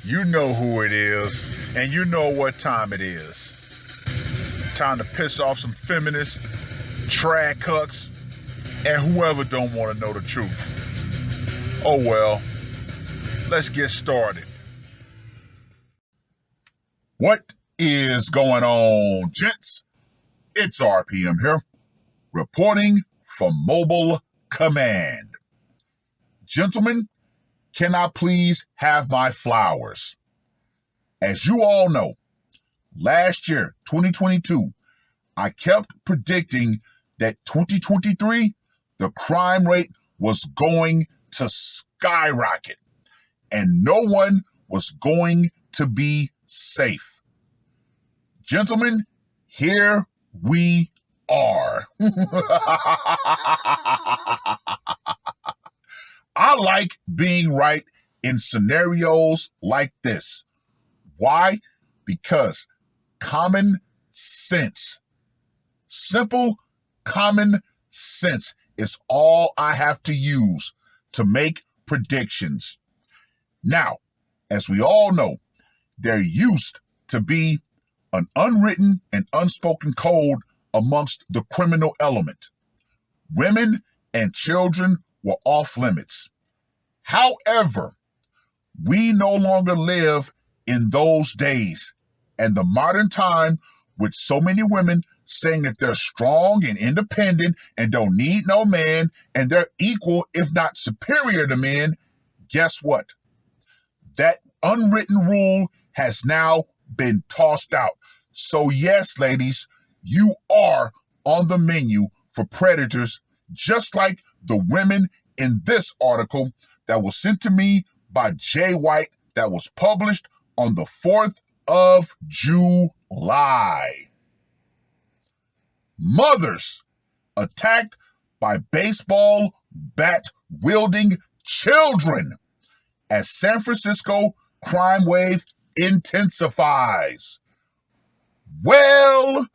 You know who it is, and you know what time it is. Time to piss off some feminists, trad cucks, and whoever don't want to know the truth. Oh well, let's get started. What is going on, gents? It's R.P.M. here, reporting from Mobile Command. Gentlemen, can I please have my flowers? As you all know, last year, 2022, I kept predicting that 2023, the crime rate was going to skyrocket and no one was going to be safe. Gentlemen, here we are. I like being right in scenarios like this. Why? Because common sense, simple common sense is all I have to use to make predictions. Now, as we all know, there used to be an unwritten and unspoken code amongst the criminal element. Women and children were off limits. However, we no longer live in those days, and the modern time with so many women saying that they're strong and independent and don't need no man and they're equal, if not superior to men, guess what? That unwritten rule has now been tossed out. So yes, ladies, you are on the menu for predators, just like the women in this article that was sent to me by Jay White that was published on the 4th of July. Mothers attacked by baseball bat wielding children as San Francisco crime wave intensifies. Well.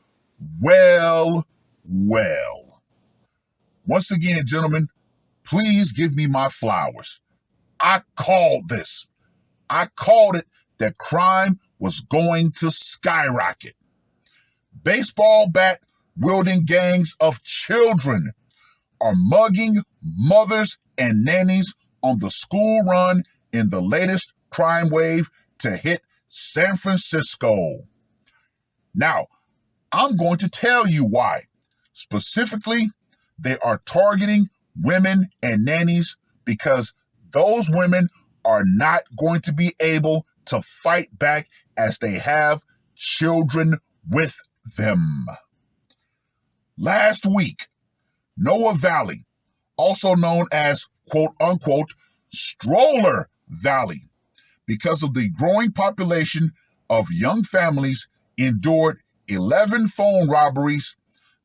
Once again, gentlemen, please give me my flowers. I called this. I called it that crime was going to skyrocket. Baseball bat wielding gangs of children are mugging mothers and nannies on the school run in the latest crime wave to hit San Francisco. Now, I'm going to tell you why. Specifically, they are targeting women and nannies because those women are not going to be able to fight back as they have children with them. Last week, Noah Valley, also known as quote-unquote Stroller Valley, because of the growing population of young families, endured 11 phone robberies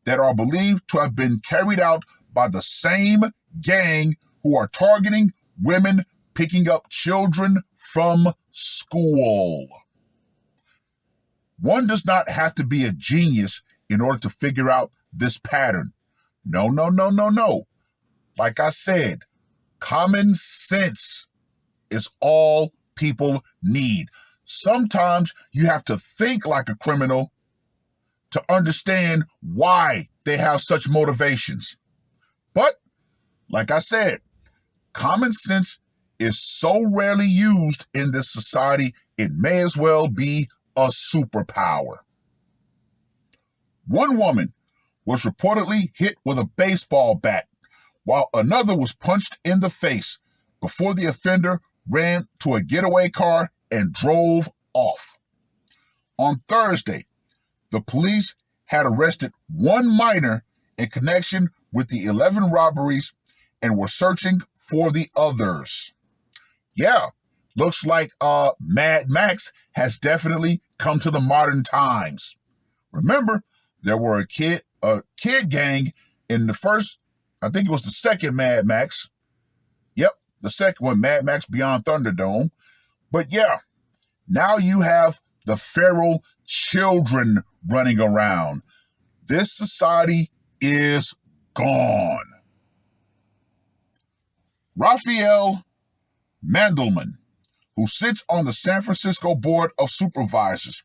that are believed to have been carried out by the same gang who are targeting women picking up children from school. One does not have to be a genius in order to figure out this pattern. No. Like I said, common sense is all people need. Sometimes you have to think like a criminal to understand why they have such motivations. But, like I said, common sense is so rarely used in this society, it may as well be a superpower. One woman was reportedly hit with a baseball bat, while another was punched in the face before the offender ran to a getaway car and drove off. On Thursday, the police had arrested one minor in connection with the 11 robberies and were searching for the others. Yeah, looks like Mad Max has definitely come to the modern times. Remember, there were a kid gang in the first, I think it was the second Mad Max. Yep, the second one, Mad Max Beyond Thunderdome. But yeah, now you have the feral children running around. This society is gone. Raphael Mandelman, who sits on the San Francisco Board of Supervisors,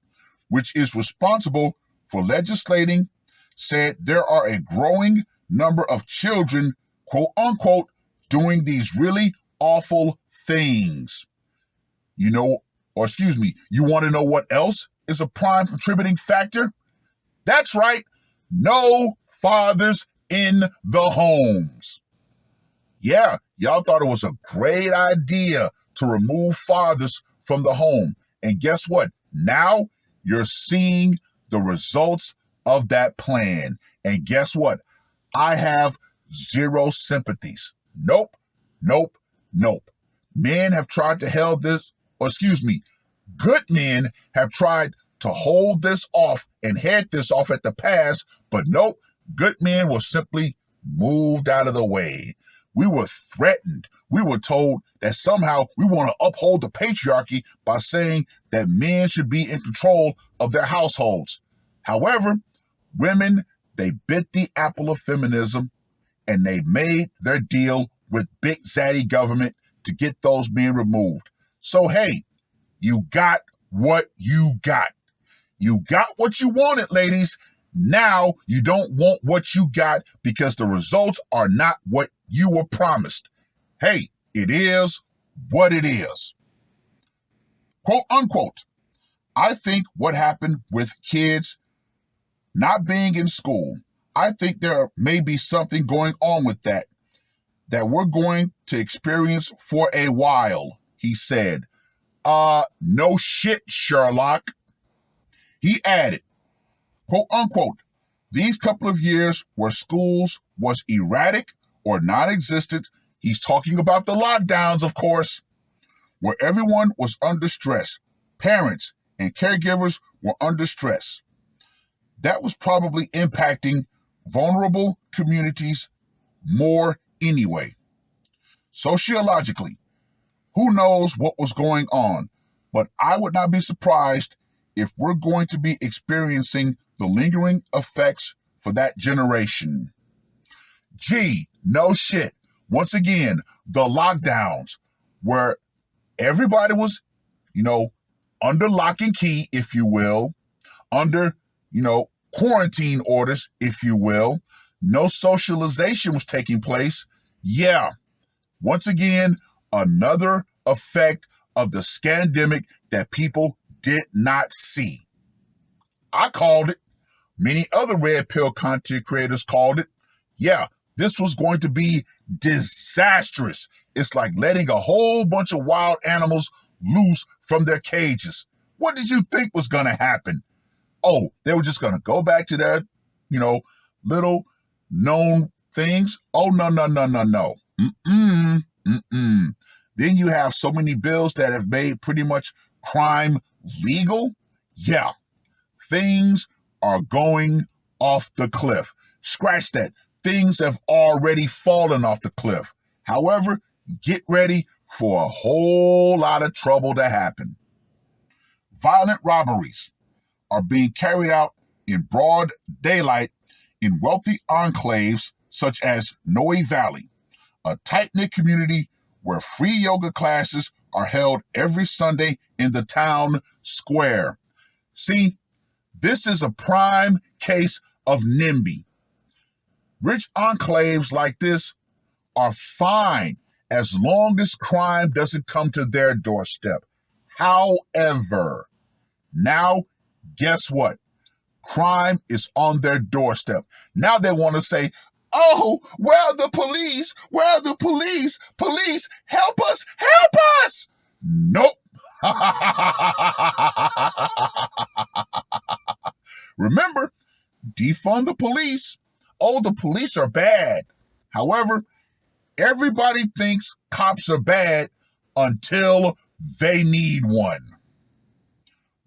which is responsible for legislating, said there are a growing number of children, quote unquote, doing these really awful things. You want to know what else is a prime contributing factor? That's right, no fathers in the homes. Yeah, y'all thought it was a great idea to remove fathers from the home. And guess what? Now you're seeing the results of that plan. And guess what? I have zero sympathies. Nope, nope, nope. Men have tried to good men have tried to hold this off and head this off at the pass, but nope, good men were simply moved out of the way. We were threatened. We were told that somehow we want to uphold the patriarchy by saying that men should be in control of their households. However, women, they bit the apple of feminism and they made their deal with big zaddy government to get those men removed. So, hey, you got what you got. You got what you wanted, ladies. Now you don't want what you got because the results are not what you were promised. Hey, it is what it is. Quote unquote, I think what happened with kids not being in school, I think there may be something going on with that we're going to experience for a while, he said. No shit, Sherlock. He added, quote unquote, these couple of years where schools was erratic or non-existent, he's talking about the lockdowns, of course, where everyone was under stress. Parents and caregivers were under stress. That was probably impacting vulnerable communities more anyway. Sociologically, who knows what was going on, but I would not be surprised if we're going to be experiencing the lingering effects for that generation. Gee, no shit. Once again, the lockdowns where everybody was, under lock and key, if you will, under, quarantine orders, if you will. No socialization was taking place. Yeah. Once again, another effect of the scandemic that people did not see. I called it. Many other red pill content creators called it. Yeah, this was going to be disastrous. It's like letting a whole bunch of wild animals loose from their cages. What did you think was going to happen? Oh, they were just going to go back to their, little known things? Oh, no. Then you have so many bills that have made pretty much crime legal. Yeah, things are going off the cliff. Scratch that. Things have already fallen off the cliff. However, get ready for a whole lot of trouble to happen. Violent robberies are being carried out in broad daylight in wealthy enclaves such as Noe Valley, a tight-knit community where free yoga classes are held every Sunday in the town square. See, this is a prime case of NIMBY. Rich enclaves like this are fine as long as crime doesn't come to their doorstep. However, now, guess what? Crime is on their doorstep. Now they want to say, oh, where are the police? Where are the police? Police, help us, help us! Nope. Remember, defund the police. Oh, the police are bad. However, everybody thinks cops are bad until they need one.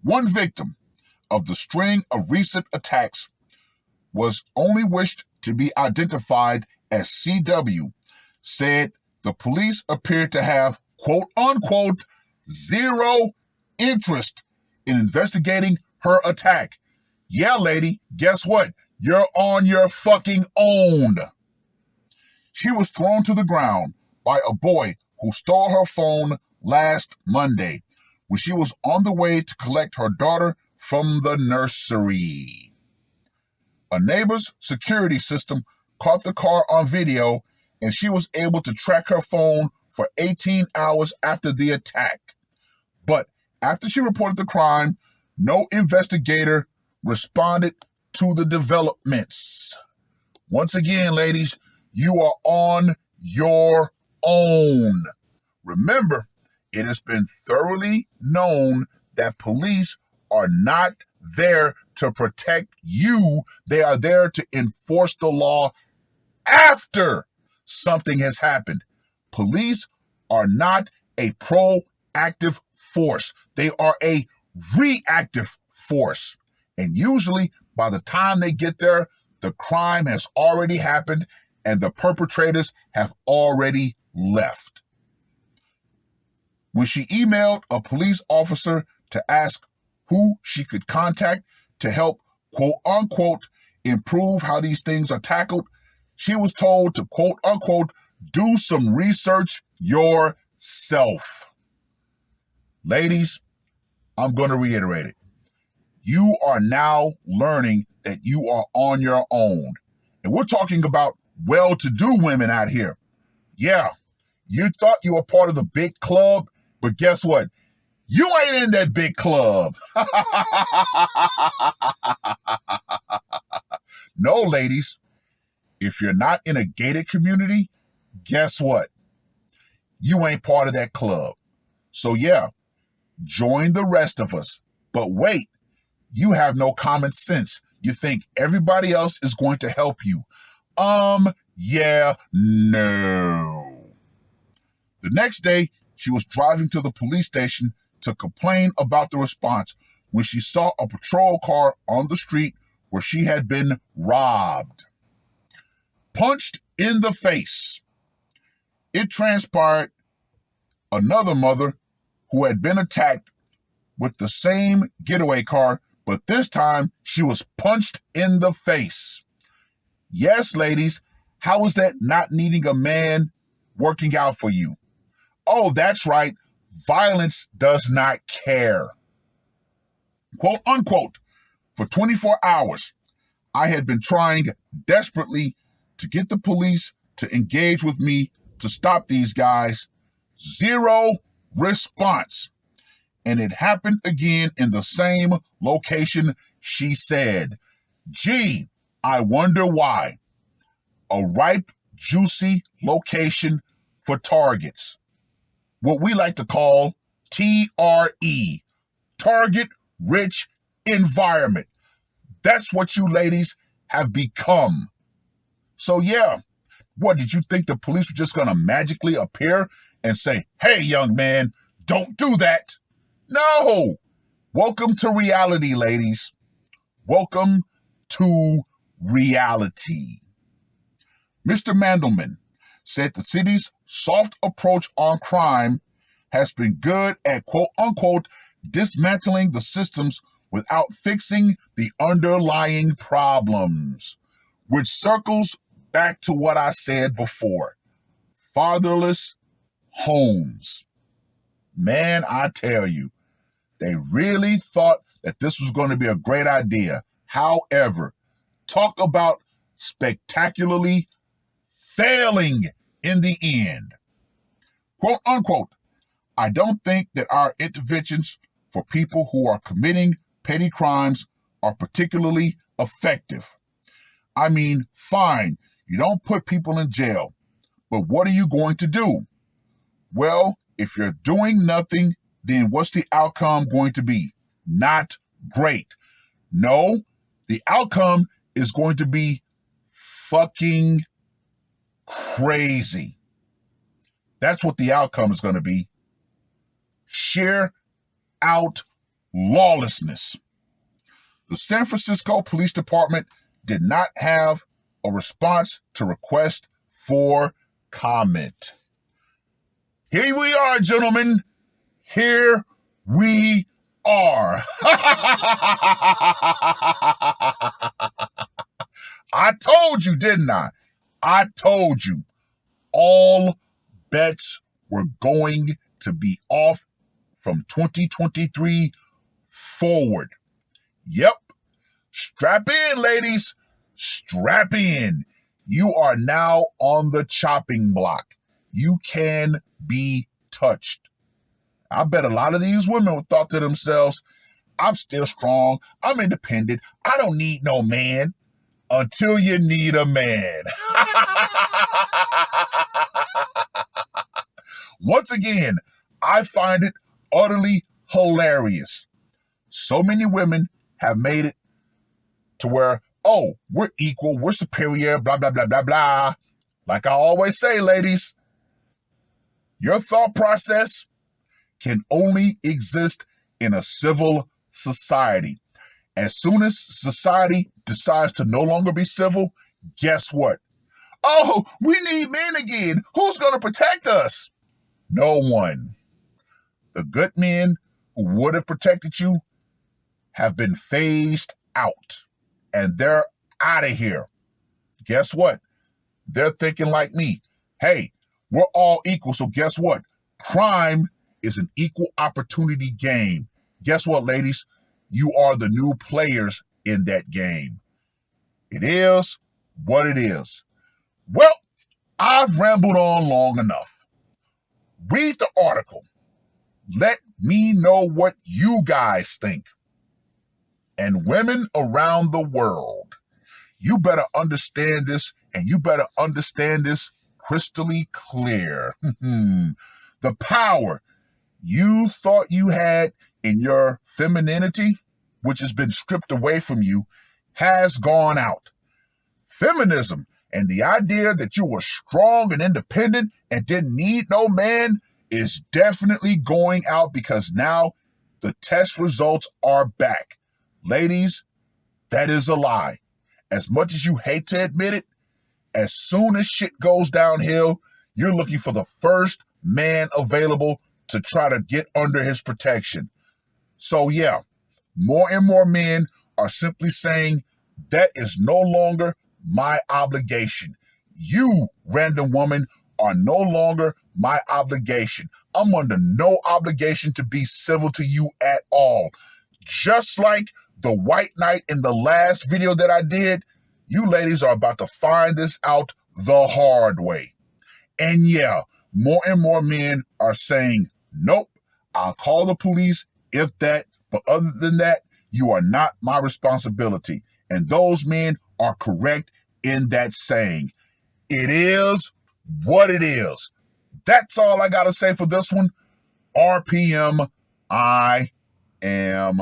One victim of the string of recent attacks was only wished to be identified as CW, said the police appeared to have, quote unquote, zero interest in investigating her attack. Yeah, lady, guess what? You're on your fucking own. She was thrown to the ground by a boy who stole her phone last Monday when she was on the way to collect her daughter from the nursery. A neighbor's security system caught the car on video, and she was able to track her phone for 18 hours after the attack. But after she reported the crime, no investigator responded to the developments. Once again, ladies, you are on your own. Remember, it has been thoroughly known that police are not there to protect you. They are there to enforce the law after something has happened. Police are not a proactive force. They are a reactive force. And usually, by the time they get there, the crime has already happened and the perpetrators have already left. When she emailed a police officer to ask who she could contact to help, quote unquote, improve how these things are tackled, she was told to, quote unquote, do some research yourself. Ladies, I'm going to reiterate it. You are now learning that you are on your own. And we're talking about well-to-do women out here. Yeah, you thought you were part of the big club, but guess what? You ain't in that big club. No, ladies, if you're not in a gated community, guess what? You ain't part of that club. So yeah, join the rest of us. But wait, you have no common sense. You think everybody else is going to help you. Yeah, no. The next day, she was driving to the police station to complain about the response when she saw a patrol car on the street where she had been robbed. Punched in the face. It transpired another mother who had been attacked with the same getaway car, but this time she was punched in the face. Yes, ladies, how is that not needing a man working out for you? Oh, that's right. Violence does not care. Quote unquote, for 24 hours, I had been trying desperately to get the police to engage with me to stop these guys. Zero response. And it happened again in the same location, she said. Gee, I wonder why. A ripe, juicy location for targets. What we like to call TRE, target rich environment. That's what you ladies have become. So yeah, what, did you think the police were just going to magically appear and say, hey, young man, don't do that? No. Welcome to reality, ladies. Welcome to reality. Mr. Mandelman said the city's soft approach on crime has been good at, quote unquote, dismantling the systems without fixing the underlying problems, which circles back to what I said before. Fatherless homes. Man, I tell you, they really thought that this was going to be a great idea. However, talk about spectacularly failing in the end. Quote unquote, I don't think that our interventions for people who are committing petty crimes are particularly effective. I mean, fine, you don't put people in jail, but what are you going to do? Well, if you're doing nothing, then what's the outcome going to be? Not great. No, the outcome is going to be fucking crazy. That's what the outcome is going to be. Sheer out lawlessness. The San Francisco Police Department did not have a response to request for comment. Here we are, gentlemen. Here we are. I told you, didn't I? I told you. All bets we're going to be off from 2023 forward. Yep. Strap in, ladies. Strap in. You are now on the chopping block. You can be touched. I bet a lot of these women would thought to themselves, I'm still strong. I'm independent. I don't need no man. Until you need a man. Once again, I find it utterly hilarious. So many women have made it to where, oh, we're equal, we're superior, blah, blah, blah, blah, blah. Like I always say, ladies, your thought process can only exist in a civil society. As soon as society decides to no longer be civil, guess what? Oh, we need men again. Who's going to protect us? No one. The good men who would have protected you have been phased out, and they're out of here. Guess what? They're thinking like me. Hey, we're all equal, so guess what? Crime is an equal opportunity game. Guess what, ladies? You are the new players in that game. It is what it is. Well, I've rambled on long enough. Read the article. Let me know what you guys think. And women around the world, you better understand this, and you better understand this crystally clear. The power you thought you had in your femininity, which has been stripped away from you, has gone out. Feminism and the idea that you were strong and independent and didn't need no man is definitely going out, because now the test results are back. Ladies, that is a lie. As much as you hate to admit it, as soon as shit goes downhill, you're looking for the first man available to try to get under his protection. So yeah, more and more men are simply saying, that is no longer my obligation. You, random woman, are no longer my obligation. I'm under no obligation to be civil to you at all. Just like the white knight in the last video that I did, you ladies are about to find this out the hard way. And yeah, more and more men are saying, nope, I'll call the police if that, but other than that, you are not my responsibility. And those men are correct in that saying. It is what it is. That's all I got to say for this one. R.P.M. I am